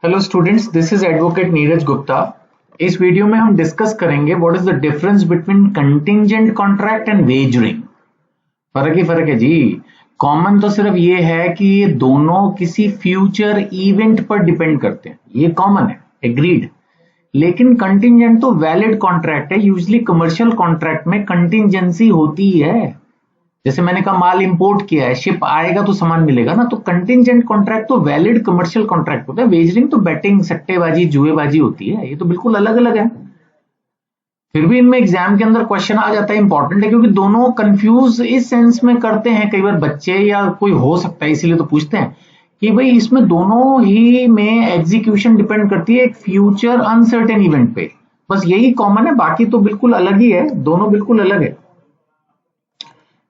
Hello students, this is advocate Neeraj Gupta. इस video में हम डिस्कस करेंगे what is the difference between contingent contract and wagering. फर्क है जी। कॉमन तो सिर्फ ये है कि ये दोनों किसी फ्यूचर इवेंट पर डिपेंड करते हैं, ये कॉमन है, एग्रीड। लेकिन कंटिंजेंट तो वैलिड कॉन्ट्रैक्ट है। यूजली कमर्शियल कॉन्ट्रैक्ट में कंटिंजेंसी होती है। जैसे मैंने कहा माल इंपोर्ट किया है, शिप आएगा तो सामान मिलेगा ना, तो कंटिंजेंट कॉन्ट्रैक्ट तो वैलिड कमर्शियल कॉन्ट्रैक्ट होता है। वेजरिंग तो बैटिंग, सट्टेबाजी, जुएबाजी होती है। ये तो बिल्कुल अलग अलग है। फिर भी इनमें एग्जाम के अंदर क्वेश्चन आ जाता है, इंपॉर्टेंट है, क्योंकि दोनों कंफ्यूज इस सेंस में करते हैं कई बार बच्चे या कोई हो सकता है, इसीलिए तो पूछते हैं कि भाई इसमें दोनों ही में एग्जीक्यूशन डिपेंड करती है एक फ्यूचर अनसर्टेन इवेंट पे। बस यही कॉमन है, बाकी तो बिल्कुल अलग ही है, दोनों बिल्कुल अलग है।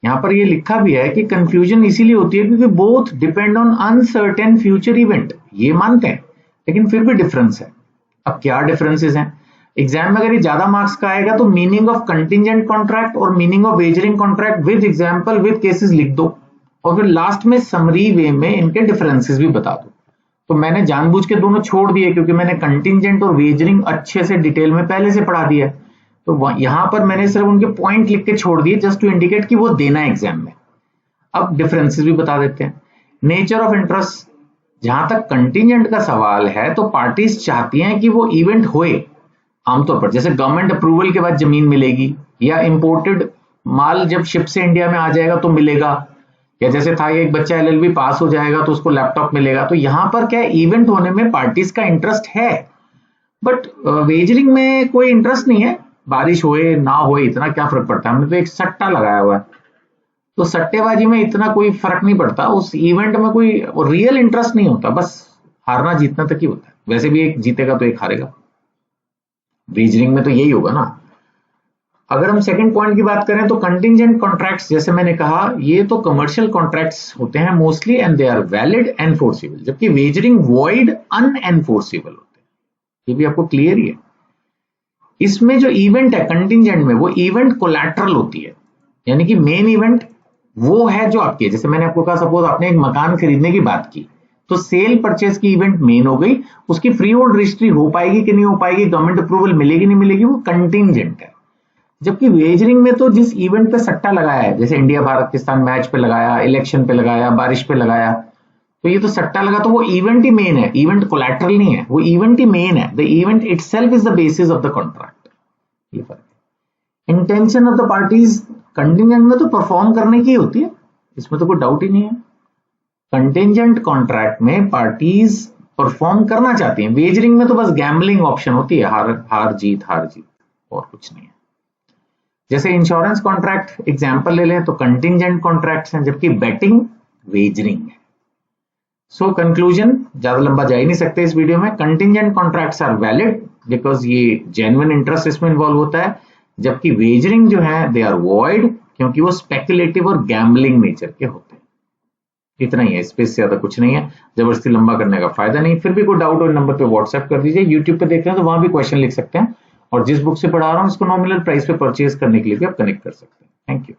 यहां पर ये लिखा भी है कि कंफ्यूजन इसीलिए होती है क्योंकि both depend on uncertain future event, ये मानते हैं, लेकिन फिर भी डिफरेंस है। अब क्या डिफरेंसेस हैं? एग्जाम में अगर ये ज्यादा मार्क्स का आएगा तो मीनिंग ऑफ कंटिंजेंट कॉन्ट्रैक्ट और meaning of wagering contract with example with cases लिख दो, और फिर लास्ट में समरी वे में इनके डिफरेंसेस भी बता दो। तो मैंने जानबूझ के दोनों छोड़ दिए क्योंकि मैंने कंटिंजेंट और वेजरिंग अच्छे से डिटेल में पहले से पढ़ा दिया है। तो यहां पर मैंने सिर्फ उनके पॉइंट लिख के छोड़ दिए, जस्ट टू इंडिकेट कि वो देना है एग्जाम में। अब डिफरेंसेस भी बता देते हैं। नेचर ऑफ इंटरेस्ट, जहां तक कंटिंजेंट का सवाल है तो पार्टीज चाहती हैं कि वो इवेंट होए आमतौर पर, जैसे गवर्नमेंट अप्रूवल के बाद जमीन मिलेगी, या इंपोर्टेड माल जब शिप से इंडिया में आ जाएगा तो मिलेगा, या जैसे था एक बच्चा एलएलबी पास हो जाएगा तो उसको लैपटॉप मिलेगा। तो यहाँ पर क्या इवेंट होने में पार्टीज का इंटरेस्ट है, बट वेजरिंग में कोई इंटरेस्ट नहीं है। बारिश होए ना होए इतना क्या फर्क पड़ता है, हमने तो एक सट्टा लगाया हुआ है, तो सट्टेबाजी में इतना कोई फर्क नहीं पड़ता। उस इवेंट में कोई रियल इंटरेस्ट नहीं होता, बस हारना जीतना तक ही होता है। वैसे भी एक जीतेगा तो एक हारेगा, वेजरिंग में तो यही होगा ना। अगर हम सेकंड पॉइंट की बात करें तो कंटिंजेंट कॉन्ट्रैक्ट्स, जैसे मैंने कहा, ये तो कमर्शियल कॉन्ट्रैक्ट्स होते हैं mostly and they are valid enforceable, जबकि वेजरिंग वॉइड अनएनफोर्सेबल होते हैं। ये भी आपको क्लियर ही है। इसमें जो इवेंट है कंटिंजेंट में, वो इवेंट कोलैटरल होती है, यानी कि मेन इवेंट वो है जो आपकी है। जैसे मैंने आपको कहा, सपोज आपने एक मकान खरीदने की बात की, तो सेल परचेज की इवेंट मेन हो गई, उसकी फ्री होल्ड रजिस्ट्री हो पाएगी कि नहीं हो पाएगी, गवर्नमेंट अप्रूवल मिलेगी नहीं मिलेगी, वो कंटिंजेंट है। जबकि वेजरिंग में तो जिस इवेंट पे सट्टा लगाया है, जैसे इंडिया पाकिस्तान मैच पे लगाया, इलेक्शन पे लगाया, बारिश पे लगाया, तो ये तो सट्टा लगा, तो वो इवेंट ही मेन है, इवेंट कोलैटरल नहीं है, वो इवेंट ही मेन है। The event itself is the basis of the contract. ये फर्क है। Intention of the parties, contingent में तो परफॉर्म करने की होती है, इसमें तो कोई डाउट ही नहीं है। कंटिंजेंट कॉन्ट्रैक्ट में पार्टीज परफॉर्म करना चाहती हैं, वेजरिंग में तो बस गैम्बलिंग ऑप्शन होती है, हार जीत और कुछ नहीं है। जैसे इंश्योरेंस कॉन्ट्रैक्ट एग्जांपल ले लें तो कंटिंजेंट कॉन्ट्रैक्ट्स हैं, जबकि बेटिंग वेजरिंग है। सो कंक्लूजन, ज्यादा लंबा जा ही नहीं सकते इस वीडियो में। Contingent contracts are valid because ये जेन्युइन इंटरेस्ट इसमें इन्वॉल्व होता है, जबकि वेजरिंग जो है दे आर वॉइड क्योंकि वो स्पेकुलेटिव और गैम्बलिंग नेचर के होते हैं। इतना ही है, स्पेस से ज्यादा कुछ नहीं है, जबरदस्ती लंबा करने का फायदा नहीं। फिर भी कोई डाउट और नंबर पे व्हाट्सएप कर दीजिए। यूट्यूब पे देख रहे हैं तो वहां भी क्वेश्चन लिख सकते हैं, और जिस बुक से पढ़ा रहा हूँ उसको नॉमिनल प्राइस पे परचेज करने के लिए भी आप कनेक्ट कर सकते हैं। Thank you.